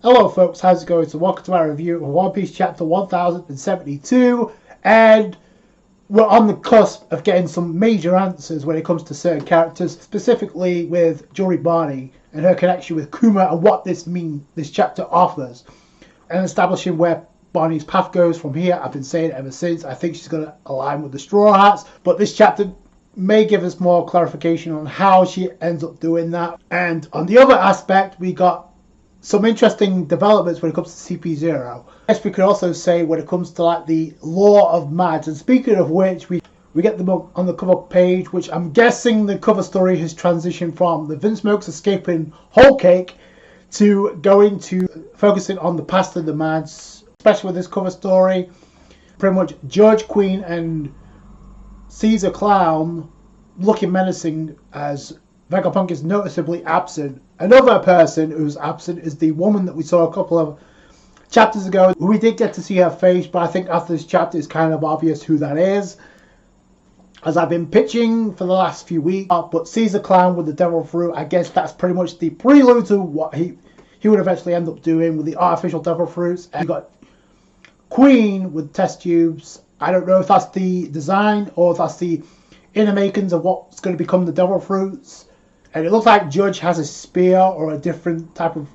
Hello folks, how's it going? So welcome to my review of One Piece chapter 1072, and we're on the cusp of getting some major answers when it comes to certain characters, specifically with Juri Barney and her connection with Kuma and what this chapter offers, and establishing where Barney's path goes from here. I've been saying it ever since. I think she's going to align with the Straw Hats, but this chapter may give us more clarification on how she ends up doing that. And on the other aspect, we got some interesting developments when it comes to CP0. I guess we could also say when it comes to like the lore of Mads. And speaking of which, we get them on the cover page, which I'm guessing the cover story has transitioned from the Vince Smokes escaping Whole Cake to going to focusing on the past of the Mads, especially with this cover story. Pretty much Judge, Queen, and Caesar Clown looking menacing as Vegapunk is noticeably absent. Another person who's absent is the woman that we saw a couple of chapters ago. We did get to see her face, but I think after this chapter it's kind of obvious who that is, as I've been pitching for the last few weeks. But Caesar Clown with the Devil Fruit, I guess that's pretty much the prelude to what he would eventually end up doing with the artificial Devil Fruits. And you got Queen with test tubes. I don't know if that's the design or if that's the inner makings of what's going to become the Devil Fruits. And it looks like Judge has a spear or a different type of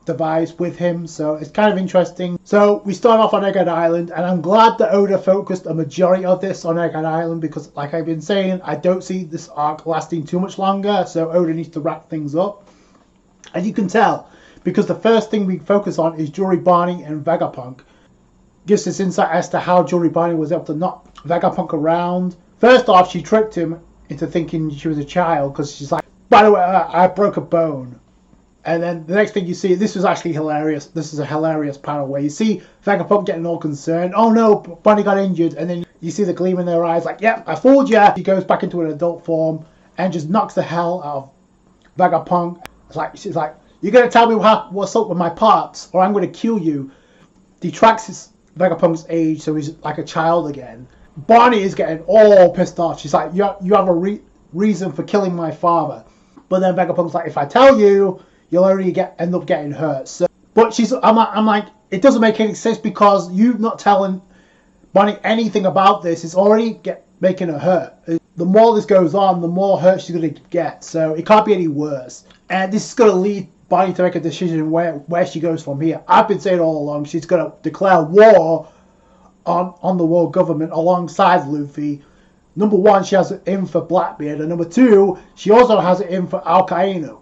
device with him, so it's kind of interesting. So we start off on Egghead Island, and I'm glad that Oda focused a majority of this on Egghead Island, because like I've been saying, I don't see this arc lasting too much longer, so Oda needs to wrap things up. And you can tell, because the first thing we focus on is Juri Barney and Vegapunk. Gives us insight as to how Juri Barney was able to knock Vegapunk around. First off, she tricked him into thinking she was a child, because she's like, by the way, I broke a bone. And then the next thing you see, this was actually hilarious. This is a hilarious panel where you see Vegapunk getting all concerned. Oh no, Barney got injured. And then you see the gleam in their eyes like, yep, I fooled you. She goes back into an adult form and just knocks the hell out of Vegapunk. She's like, you're going to tell me what's up with my parts or I'm going to kill you. Detracts Vegapunk's age, so he's like a child again. Barney is getting all pissed off. She's like, you have a reason for killing my father. But then Vegapunk's like, if I tell you, you'll only end up getting hurt. So, but I'm like, it doesn't make any sense because you not telling Barney anything about this is already making her hurt. The more this goes on, the more hurt she's going to get. So it can't be any worse. And this is going to lead Barney to make a decision where she goes from here. I've been saying all along she's going to declare war on the world government alongside Luffy. Number one, she has it in for Blackbeard, and number two, she also has it in for Alcaino.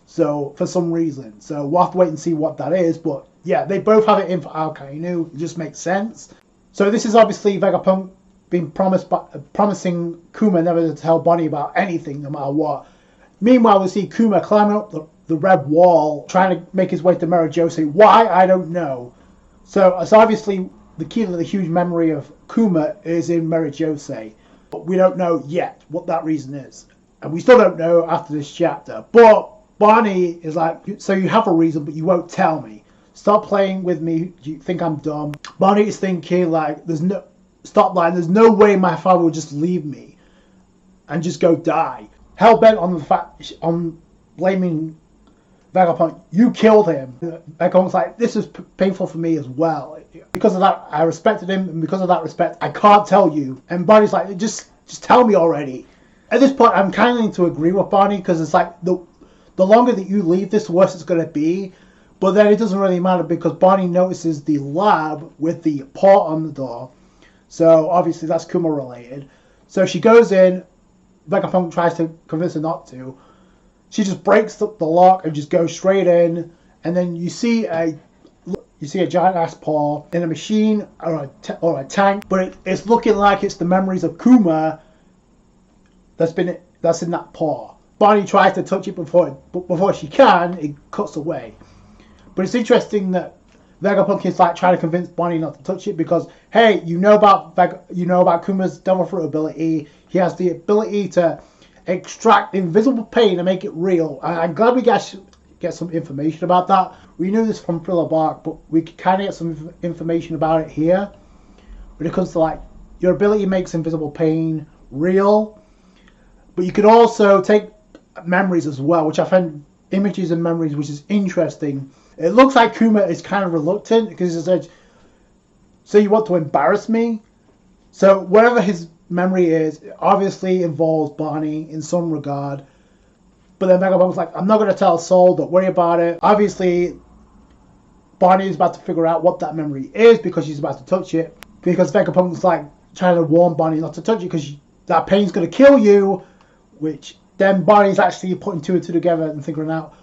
So, for some reason. So, we'll have to wait and see what that is, but yeah, they both have it in for Alcaino. It just makes sense. So, this is obviously Vegapunk being promising Kuma never to tell Bonnie about anything, no matter what. Meanwhile, we see Kuma climbing up the red wall, trying to make his way to Marajose. Why? I don't know. So, it's obviously the key to the huge memory of Kuma is in Marajose. But we don't know yet what that reason is. And we still don't know after this chapter. But Barney is like, so you have a reason, but you won't tell me. Stop playing with me. You think I'm dumb. Barney is thinking like, stop lying. There's no way my father would just leave me and just go die. Hell-bent on blaming Vegapunk. You killed him. Vegapunk's like, this is painful for me as well. Because of that, I respected him, and because of that respect, I can't tell you. And Barney's like, just tell me already. At this point, I'm kind of need to agree with Barney, because it's like, the longer that you leave this, the worse it's going to be. But then it doesn't really matter, because Barney notices the lab with the paw on the door. So, obviously, that's Kuma related. So, she goes in. Vegapunk tries to convince her not to. She just breaks the lock and just goes straight in. And then you see a giant ass paw in a machine or a tank, but it's looking like it's the memories of Kuma that's in that paw. Barney tries to touch it before she can. It cuts away. But it's interesting that Vegapunk is like trying to convince Barney not to touch it because, hey, you know about Kuma's Devil Fruit ability. He has the ability to extract invisible pain and make it real. I'm glad we get some information about that. We knew this from Thriller Bark, but we could kind of get some information about it here. When it comes to like, your ability makes invisible pain real, but you could also take memories as well, which I find images and memories, which is interesting. It looks like Kuma is kind of reluctant because he said, so you want to embarrass me? So whatever his memory is, it obviously involves Barney in some regard. But then Vegapunk's like, I'm not going to tell Soul, don't worry about it. Obviously, Barney is about to figure out what that memory is because she's about to touch it. Because Vegapunk's like trying to warn Barney not to touch it because that pain's going to kill you. Which then Barney's actually putting two and two together and figuring out.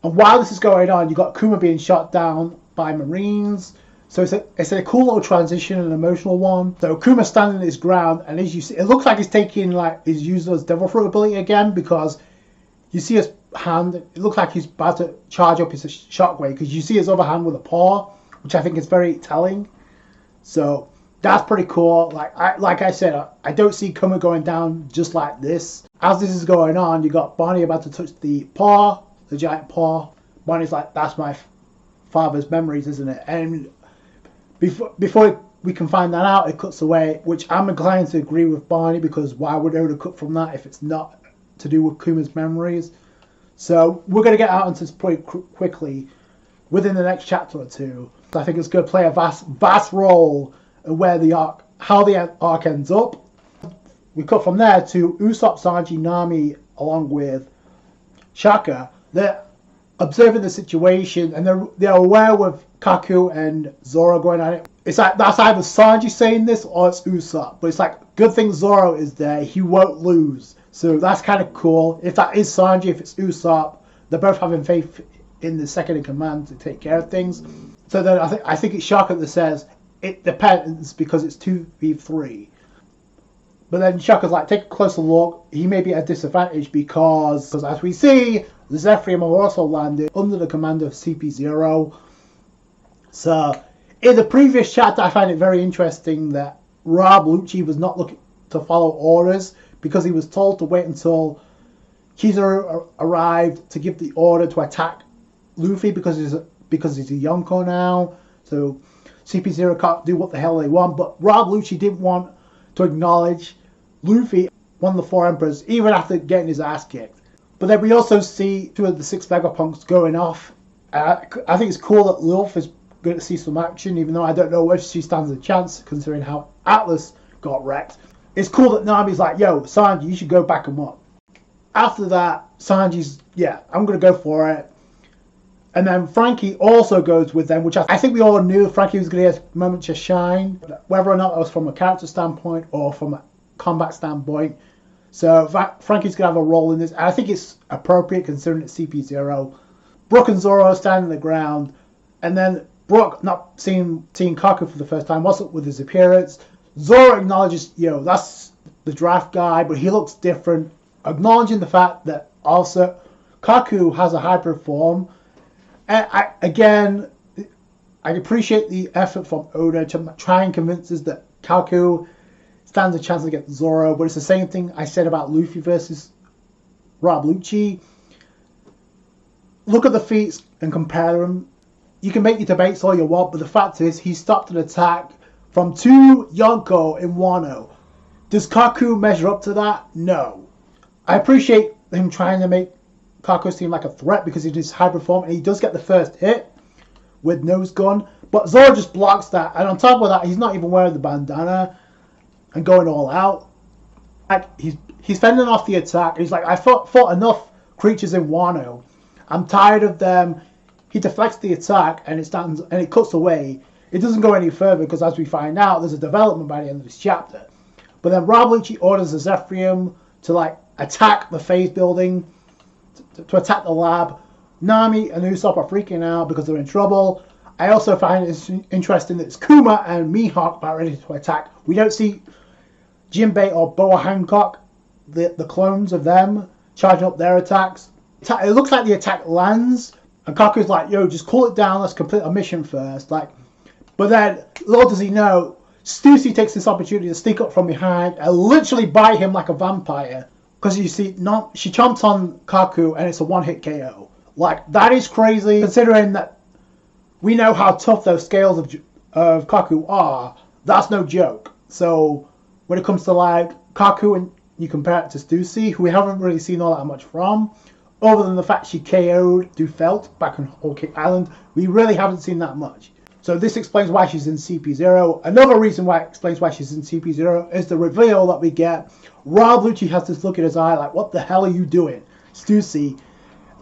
And while this is going on, you got Kuma being shot down by Marines. So it's a cool little transition, an emotional one. So Kuma's standing his ground, and as you see, it looks like he's taking like his useless Devil Fruit ability again because you see his hand. It looks like he's about to charge up his shockwave because you see his other hand with a paw, which I think is very telling. So that's pretty cool. Like I said, I don't see Kuma going down just like this. As this is going on, you got Barney about to touch the paw, the giant paw. Barney's like, that's my father's memories, isn't it? And before we can find that out, it cuts away, which I'm inclined to agree with Barney because why would Oda cut from that if it's not to do with Kuma's memories? So we're going to get out into this pretty quickly within the next chapter or two. I think it's going to play a vast role in where the arc, how the arc ends up. We cut from there to Usopp, Sanji, Nami, along with Shaka. They're observing the situation and they're aware with Kaku and Zoro going at it. It's like that's either Sanji saying this or it's Usopp. But it's like, good thing Zoro is there. He won't lose. So that's kind of cool. If that is Sanji, if it's Usopp, they're both having faith in the second in command to take care of things. So then I think it's Shaka that says it depends because it's 2v3. But then Shaka's like, take a closer look. He may be at a disadvantage because as we see, the Zephyrium have also landed under the command of CP0. So in the previous chapter, I find it very interesting that Rob Lucci was not looking to follow orders because he was told to wait until Kizaru arrived to give the order to attack Luffy because he's a Yonko now. So CP0 can't do what the hell they want. But Rob Lucci didn't want to acknowledge Luffy, one of the four emperors, even after getting his ass kicked. But then we also see two of the 6 Vegapunks going off. I think it's cool that Luffy is going to see some action, even though I don't know if she stands a chance considering how Atlas got wrecked. It's cool that Nami's like, yo, Sanji, you should go back him up. After that, Sanji's, yeah, I'm going to go for it. And then Frankie also goes with them, which I think we all knew Frankie was going to get a moment to shine, whether or not it was from a character standpoint or from a combat standpoint. So Frankie's going to have a role in this. And I think it's appropriate considering it's CP0. Brook and Zoro standing the ground. And then Brook, not seeing Kaku for the first time, what's up with his appearance? Zoro acknowledges, that's the draft guy, but he looks different. Acknowledging the fact that also Kaku has a hybrid form. And I appreciate the effort from Oda to try and convince us that Kaku stands a chance against Zoro, but it's the same thing I said about Luffy versus Rob Lucci. Look at the feats and compare them. You can make your debates all you want, but the fact is he stopped an attack from 2 Yonko in Wano. Does Kaku measure up to that? No. I appreciate him trying to make Kaku seem like a threat because he does hybrid form and he does get the first hit with nose gun, but Zoro just blocks that, and on top of that he's not even wearing the bandana and going all out. Like he's fending off the attack. He's like, I fought enough creatures in Wano. I'm tired of them. He deflects the attack and it cuts away. It doesn't go any further because as we find out, there's a development by the end of this chapter. But then Rob Lucci orders the Zephyrium to attack the phase building, to attack the lab. Nami and Usopp are freaking out because they're in trouble. I also find it interesting that it's Kuma and Mihawk about ready to attack. We don't see Jinbei or Boa Hancock, the clones of them, charging up their attacks. It looks like the attack lands, and Kaku's like, yo, just cool it down, let's complete our mission first. But then, little does he know, Stussy takes this opportunity to sneak up from behind and literally bite him like a vampire. Because you see, she chomps on Kaku and it's a one-hit KO. That is crazy, considering that we know how tough those scales of Kaku are. That's no joke. So, when it comes to Kaku and you compare it to Stussy, who we haven't really seen all that much from, other than the fact she KO'd Dufelt back on Whole Cake Island, we really haven't seen that much. So this explains why she's in CP0. Another reason why it explains why she's in CP0 is the reveal that we get. Rob Lucci has this look in his eye like, what the hell are you doing, Stussy?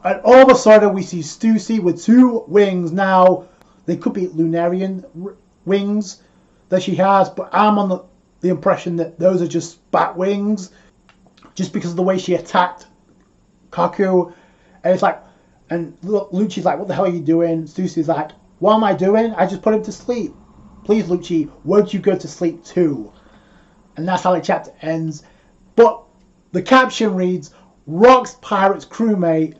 And all of a sudden we see Stussy with two wings now. They could be Lunarian wings that she has, but I'm on the impression that those are just bat wings, just because of the way she attacked Kaku. And it's like, and Lucci's like, what the hell are you doing? Stussy's like, what am I doing? I just put him to sleep. Please, Lucci, won't you go to sleep too? And that's how the chapter ends. But the caption reads, Rock's Pirates crewmate,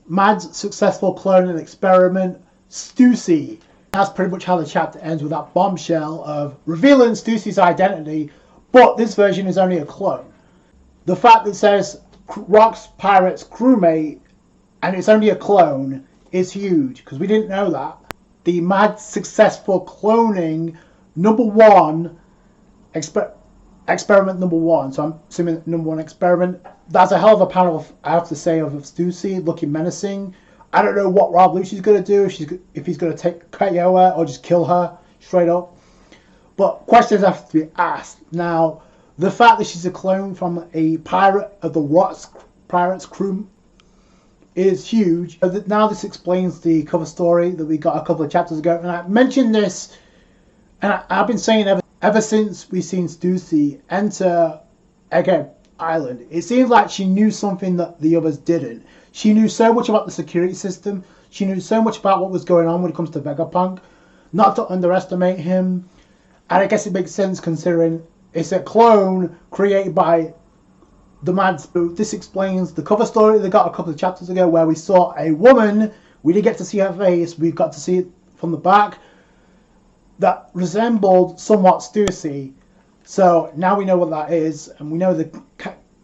Mad's successful cloning experiment, Stussy. That's pretty much how the chapter ends, with that bombshell of revealing Stussy's identity, but this version is only a clone. The fact that it says Rock's Pirates crewmate and it's only a clone is huge, because we didn't know that. The Mad successful cloning #1 experiment #1, so I'm assuming #1 experiment. That's a hell of a panel, I have to say, of Stussy looking menacing. I don't know what Rob Lucci's going to do, if he's going to take KO her or just kill her straight up. But questions have to be asked. Now, the fact that she's a clone from a pirate of the Rock's Pirates crew is huge. Now this explains the cover story that we got a couple of chapters ago. And I mentioned this, and I've been saying ever since we've seen Stussy enter Egghead Island, it seems like she knew something that the others didn't. She knew so much about the security system. She knew so much about what was going on when it comes to Vegapunk. Not to underestimate him. And I guess it makes sense considering it's a clone created by the Mad Spook. This explains the cover story they got a couple of chapters ago, where we saw a woman. We didn't get to see her face. We got to see it from the back. That resembled somewhat Stussy. So now we know what that is, and we know the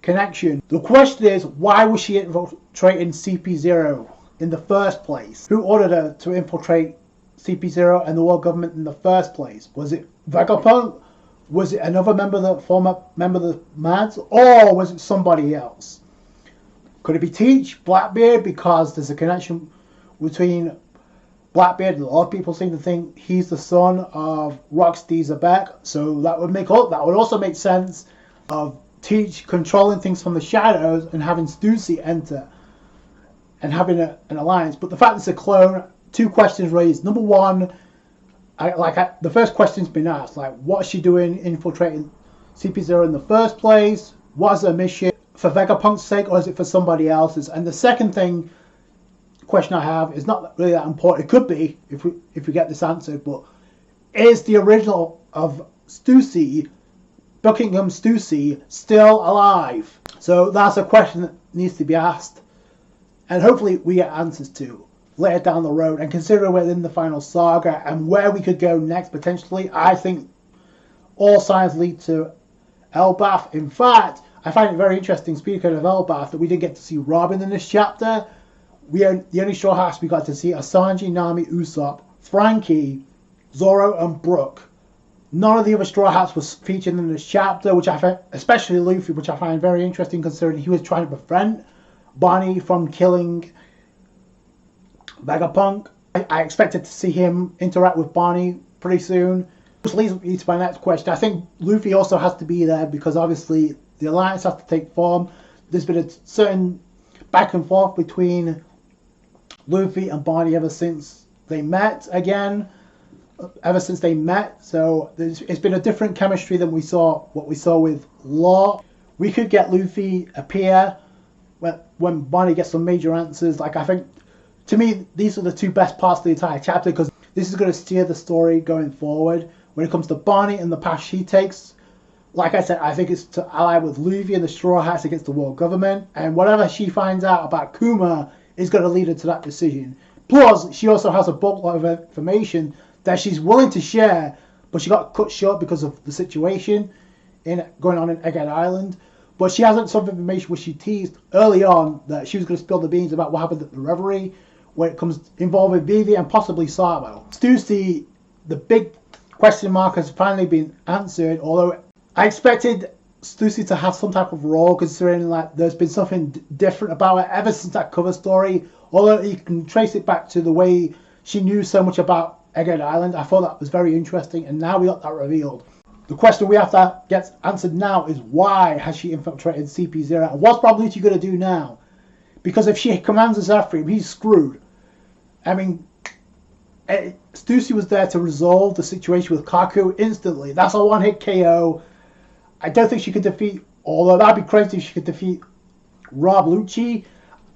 connection. The question is, why was she infiltrating CP0 in the first place? Who ordered her to infiltrate CP0 and the world government in the first place? Was it Vegapunk? Was it another former member of the Mads? Or was it somebody else? Could it be Teach, Blackbeard? Because there's a connection between Blackbeard, and a lot of people seem to think he's the son of Rocksteady Zebek. So that would also make sense of Teach controlling things from the shadows and having Stussy enter and having an alliance. But the fact it's a clone, two questions raised. #1, the first question's been asked, like, what's she doing infiltrating CP0 in the first place? What is her mission? For Vegapunk's sake, or is it for somebody else's? And the second question I have is not really that important. It could be if we get this answered, but is the original of Stussy, Buckingham Stussy, still alive? So that's a question that needs to be asked, and hopefully we get answers to later down the road. And considering we're in the final saga and where we could go next potentially, I think all signs lead to Elbaf. In fact, I find it very interesting, speaking of Elbaf, that we didn't get to see Robin in this chapter. The only Straw Hats we got to see are Sanji, Nami, Usopp, Frankie, Zoro, and Brook. None of the other Straw Hats was featured in this chapter, which I find, especially Luffy, which I find very interesting considering he was trying to prevent Bonnie from killing Vegapunk. I expected to see him interact with Bonnie pretty soon. Which leads me to my next question. I think Luffy also has to be there because obviously the alliance has to take form. There's been a certain back and forth between Luffy and Bonnie ever since they met again. So it's been a different chemistry than what we saw with Law. We could get Luffy appear when Bonnie gets some major answers. Like, I think, to me, these are the two best parts of the entire chapter, because this is going to steer the story going forward. When it comes to Bonnie and the path she takes, like I said, I think it's to ally with Luffy and the Straw Hats against the world government, and whatever she finds out about Kuma is going to lead her to that decision. Plus, she also has a boatload of information that she's willing to share, but she got cut short because of the situation going on in Egghead Island. But she hasn't some information which she teased early on that she was going to spill the beans about what happened at the Reverie when it comes involving Vivi and possibly Sabo. Stussy, the big question mark has finally been answered, although I expected Stussy to have some type of role, considering like there's been something different about her ever since that cover story. Although you can trace it back to the way she knew so much about Egghead Island, I thought that was very interesting, and now we got that revealed. The question we have to get answered now is why has she infiltrated CP0? And what's Brahmalucci going to do now? Because if she commands Zephyr, he's screwed. I mean, Stussy was there to resolve the situation with Kaku instantly. That's a one-hit KO. I don't think she could defeat, although that'd be crazy if she could defeat Rob Lucci.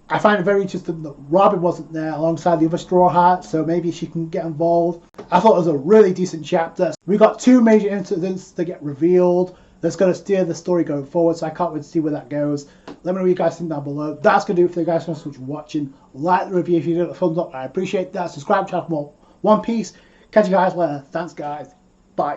I find it very interesting that Robin wasn't there alongside the other Straw Hats, so maybe she can get involved. I thought it was a really decent chapter. We got two major incidents that get revealed that's going to steer the story going forward, so I can't wait to see where that goes. Let me know what you guys think down below. That's going to do it for you guys. Thanks so much for watching. Like the review if you did a thumbs up. I appreciate that. Subscribe to more One Piece. Catch you guys later. Thanks, guys. Bye.